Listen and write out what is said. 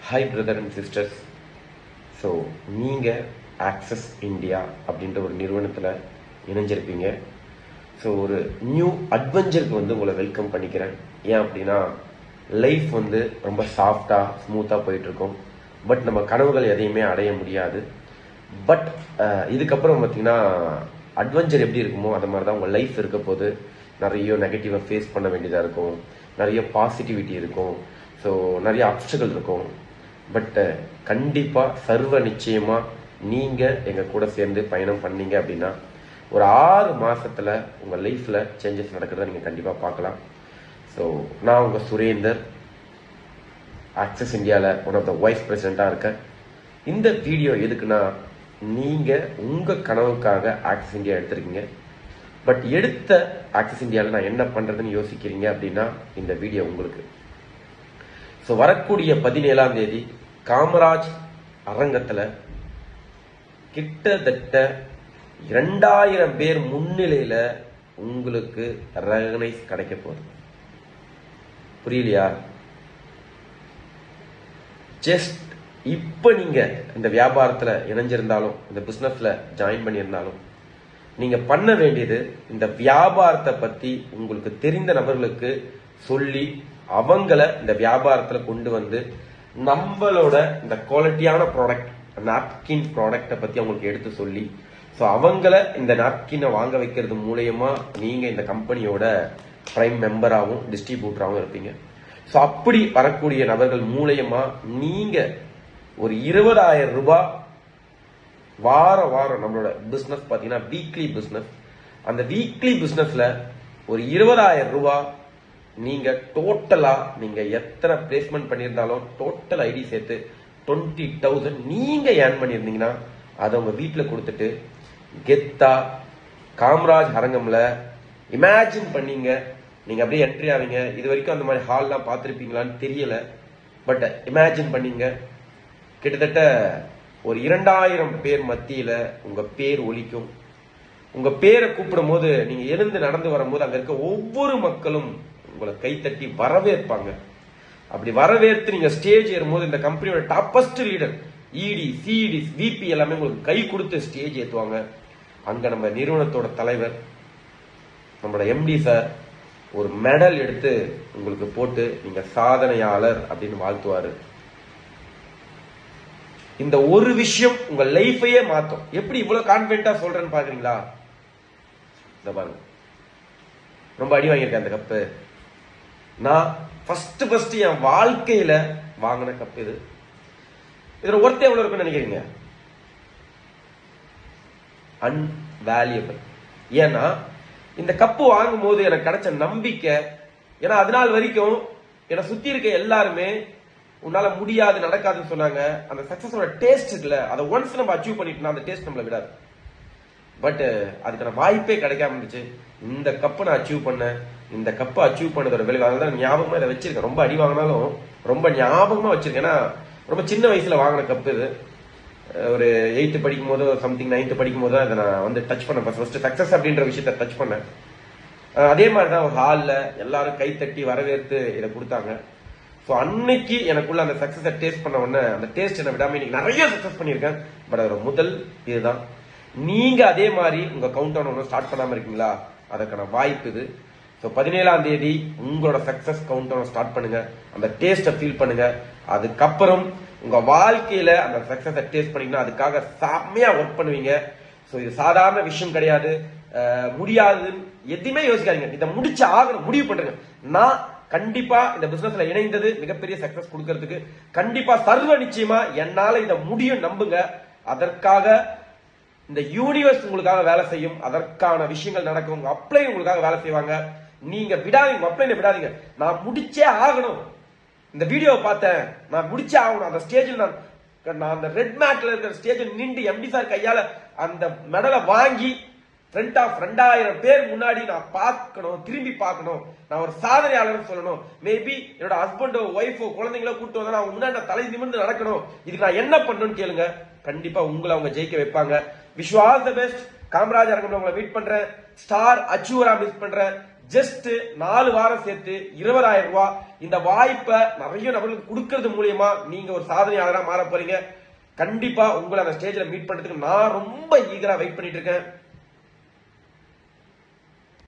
Hi brother and sisters. So நீங்கள் access India அப்படின்ற ஒரு நிறுவனத்தில் இணைஞ்சிருப்பீங்க. ஸோ ஒரு நியூ அட்வென்ச்சருக்கு உங்களை வெல்கம் பண்ணிக்கிறேன். ஏன் அப்படின்னா லைஃப் ரொம்ப சாஃப்டாக ஸ்மூத்தாக போயிட்டுருக்கோம். பட் நம்ம கனவுகள் எதையுமே அடைய முடியாது. பட் இதுக்கப்புறம் பார்த்தீங்கன்னா அட்வென்ச்சர் எப்படி இருக்குமோ அது மாதிரி தான் உங்கள் லைஃப் இருக்க போது. நிறைய நெகட்டிவை ஃபேஸ் பண்ண வேண்டியதாக இருக்கும், நிறைய பாசிட்டிவிட்டி இருக்கும், ஸோ நிறைய ஆப்ஸ்டக்கிள் இருக்கும். பட் கண்டிப்பாக சர்வ நிச்சயமாக நீங்கள் எங்கள் கூட சேர்ந்து பயணம் பண்ணீங்க அப்படின்னா ஒரு 6 மாதத்தில் உங்கள் லைஃப்பில் சேஞ்சஸ் நடக்கிறத நீங்கள் கண்டிப்பாக பார்க்கலாம். ஸோ நான் உங்கள் சுரேந்தர், ஆக்சஸ் இந்தியாவில் ஒன் ஆஃப் த வைஸ் பிரசிடெண்ட்டாக இருக்கேன். இந்த வீடியோ எதுக்குன்னா, நீங்கள் உங்கள் கனவுக்காக ஆக்சஸ் இந்தியா எடுத்திருக்கீங்க. பட் எடுத்த ஆக்சஸ் இந்தியாவில் நான் என்ன பண்ணுறதுன்னு யோசிக்கிறீங்க அப்படின்னா இந்த வீடியோ உங்களுக்கு. ஸோ வரக்கூடிய 17ஆம் தேதி காமராஜ் அரங்கத்தில் கிட்டத்தட்ட 2000 பேர் முன்னிலையில் உங்களுக்கு ரெகனைஸ் கிடைக்க போகுது. புரியலையா? ஜஸ்ட் இப்போ நீங்கள் இந்த வியாபாரத்தில் இணைஞ்சிருந்தாலும், இந்த பிஸ்னஸில் ஜாயின் பண்ணியிருந்தாலும், நீங்கள் பண்ண வேண்டியது இந்த வியாபாரத்தை பற்றி உங்களுக்கு தெரிந்த நபர்களுக்கு சொல்லி அவங்கள இந்த வியாபாரத்தில் கொண்டு வந்து நம்மளோட இந்த குவாலிட்டியான ப்ராடக்ட், நாப்கின் ப்ராடக்டை பற்றி அவங்களுக்கு எடுத்து சொல்லி, ஸோ அவங்கள இந்த நாப்கினை வாங்க வைக்கிறது மூலயமா நீங்கள் இந்த கம்பெனியோட பிரைம் மெம்பராகவும் டிஸ்ட்ரிபியூட்டராகவும் இருப்பீங்க. ஸோ அப்படி வரக்கூடிய நபர்கள் மூலயமா நீங்கள் ஒரு 20,000 ரூபாய் வாரம் நம்மளோட பிஸ்னஸ் பார்த்தீங்கன்னா வீக்லி பிஸ்னஸ். அந்த வீக்லி பிஸ்னஸில் ஒரு 20,000 ரூபாய் நீங்க டோட்டலா நீங்க எத்தனை பிளேஸ்மெண்ட் பண்ணியிருந்தாலும் டோட்டல் ஐடி சேர்த்து 20,000 நீங்க ஏர்ன் பண்ணியிருந்தீங்கன்னா அதை உங்க வீட்டில் கொடுத்துட்டு கெத்தா காமராஜ் அரங்கம்ல இமேஜின் பண்ணீங்க. நீங்க அப்படியே என்ட்ரி ஆவீங்க. இது வரைக்கும் அந்த மாதிரி ஹால்லாம் பார்த்துருப்பீங்களான்னு தெரியல. பட் இமேஜின் பண்ணீங்க, கிட்டத்தட்ட ஒரு 2000 பேர் மத்தியில உங்க பேர் ஒலிக்கும். உங்க பேரை கூப்பிடும் போது நீங்க எழுந்து நடந்து வரும்போது அங்க இருக்க ஒவ்வொரு மக்களும் உங்களை கைத்தட்டி வரவேற்பாங்க. அப்படி வரவேற்று நீங்க ஸ்டேஜ் ஏறும்போது இந்த கம்பெனியோட டாப்பஸ்ட் லீடர் இடி, சிடி, விபி எல்லாமே உங்களுக்கு கை கொடுத்து ஸ்டேஜ் ஏற்றுவாங்க. அங்க நம்ம நிறுவனத்தோட தலைவர், நம்மளோட எம்டி சார் ஒரு மெடல் எடுத்து உங்களுக்கு போட்டு நீங்க சாதனையாளர் அப்படின்னு வாழ்த்துவாரு. இந்த ஒரு விஷயம் உங்க லைஃபையே மாத்தும். எப்படி இவ்வளவு கான்பிடண்டா சொல்றேன்னு பாக்குறீங்களா? இந்த பாருங்க, ரொம்ப அடி வாங்கியிருக்கேன் அந்த கப்பு. நான் ஃபர்ஸ்ட் என் வாழ்க்கையில வாங்கின கப் இது. இதுல ஒர்த் எவ்வளவு இருக்குன்னு நினைக்கிறீங்க? அன்வேல்யூபிள். ஏன்னா இந்த கப்பு வாங்கும் போது எனக்கு கிடைச்ச நம்பிக்கை, ஏன்னா அதனால் வரைக்கும் என்னை சுத்தி இருக்க எல்லாருமே உன்னால முடியாது, நடக்காதுன்னு சொன்னாங்க. அந்த சக்சஸோட டேஸ்ட் இருக்குல்ல, அதை ஒன்ஸ் நம்ம அச்சீவ் பண்ணிட்டோம்னா அந்த டேஸ்ட் நம்மள விடாது. பட் அதுக்கான வாய்ப்பே கிடைக்காம இருந்துச்சு. இந்த கப்பை நான் அச்சீவ் பண்ணேன். இந்த கப்பை அச்சீவ் பண்ணதோட விளைவு, அதனால ஞாபகமா இதை வச்சிருக்கேன். ரொம்ப அடி வாங்கினாலும் ரொம்ப ஞாபகமா வச்சிருக்கேன். ஏன்னா ரொம்ப சின்ன வயசுல வாங்கின கப்பு இது. ஒரு 8th படிக்கும் போது சம்திங் 9th படிக்கும் போது அதை நான் டச் பண்ணேன். ஃபர்ஸ்ட் சக்சஸ் அப்படின்ற விஷயத்த டச் பண்ணேன். அதே மாதிரிதான் ஒரு ஹாலில் எல்லாரும் கை தட்டி வரவேற்று இதை கொடுத்தாங்க. ஸோ அன்னைக்கு எனக்குள்ள அந்த சக்சஸை டேஸ்ட் பண்ண உடனே அந்த டேஸ்ட் என்ன விடாம இன்னைக்கு நிறைய சக்சஸ் பண்ணியிருக்கேன். பட் அதோட முதல் இதுதான். நீங்க அதே மாதிரி உங்க கவுண்ட் டவுன் ஒன்றும் ஸ்டார்ட் பண்ணாம இருக்கீங்களா? அதற்கான வாய்ப்பு இது. ஸோ 17ஆம் தேதி உங்களோட சக்சஸ் கவுண்ட் டவுன் ஸ்டார்ட் பண்ணுங்க. அந்த டேஸ்ட்டை ஃபீல் பண்ணுங்க. அதுக்கப்புறம் உங்க வாழ்க்கையில அந்த சக்சஸை டேஸ்ட் பண்ணீங்கன்னா அதுக்காக செம்மையா ஒர்க் பண்ணுவீங்க. ஸோ இது சாதாரண விஷயம் கிடையாது. முடியாதுன்னு எதுவுமே யோசிக்காதீங்க. இதை முடிச்சு ஆகணும், முடிவு பண்ணுங்க. நான் கண்டிப்பா இந்த பிசினஸ்ல இணைந்தது மிகப்பெரிய சக்சஸ் கொடுக்கறதுக்கு. கண்டிப்பா சர்வ நிச்சயமா என்னால இதை முடியும், நம்புங்க. அதற்காக இந்த யூனிவர்ஸ் உங்களுக்காக வேலை செய்யும். அதற்கான விஷயங்கள் நடக்கும். உங்க அப்ளை உங்களுக்காக வேலை செய்வாங்க. நீங்க விடாதீங்க, அப்ளைல விடாதீங்க. நான் முடிச்சே ஆகணும். இந்த வீடியோவை பார்த்தேன், நான் முடிச்சே ஆகணும். அந்த ஸ்டேஜில் நான் அந்த ரெட் மேட்ல இருக்கிற ஸ்டேஜில் நின்று எம்டி சார் கையால அந்த மெடலை வாங்கி ஃப்ரண்ட் ஆஃப் 2000 பேர் முன்னாடி நான் பார்க்கணும், திரும்பி பார்க்கணும். நான் ஒரு சாதனையாளர் சொல்லணும். மேபி என்னோட ஹஸ்பண்டோ, ஒய்ஃபோ, குழந்தைங்களோ கூட்டு வந்தா நான் முன்னாடி தலை நிமிர்ந்து நடக்கணும். இதுக்கு நான் என்ன பண்ணணும்னு கேளுங்க. கண்டிப்பா உங்களை அவங்க ஜெயிக்க வைப்பாங்க. Wish you all the best. Kamaraj அரங்கம்ல உங்களை மீட் பண்றேன். ஸ்டார் அச்சீவரா மீட் பண்றேன். ஜஸ்ட் 4 வாரம் சேர்த்து 20,000 ரூபாய் இந்த வாய்ப்பை நிறைய நபர்களுக்கு கொடுக்கறது மூலியமா நீங்க ஒரு சாதனையாளரா மாற போறீங்க. கண்டிப்பா உங்களை அந்த ஸ்டேஜ்ல மீட் பண்றதுக்கு நான் ரொம்ப ஈகரா வெயிட் பண்ணிட்டு இருக்கேன்.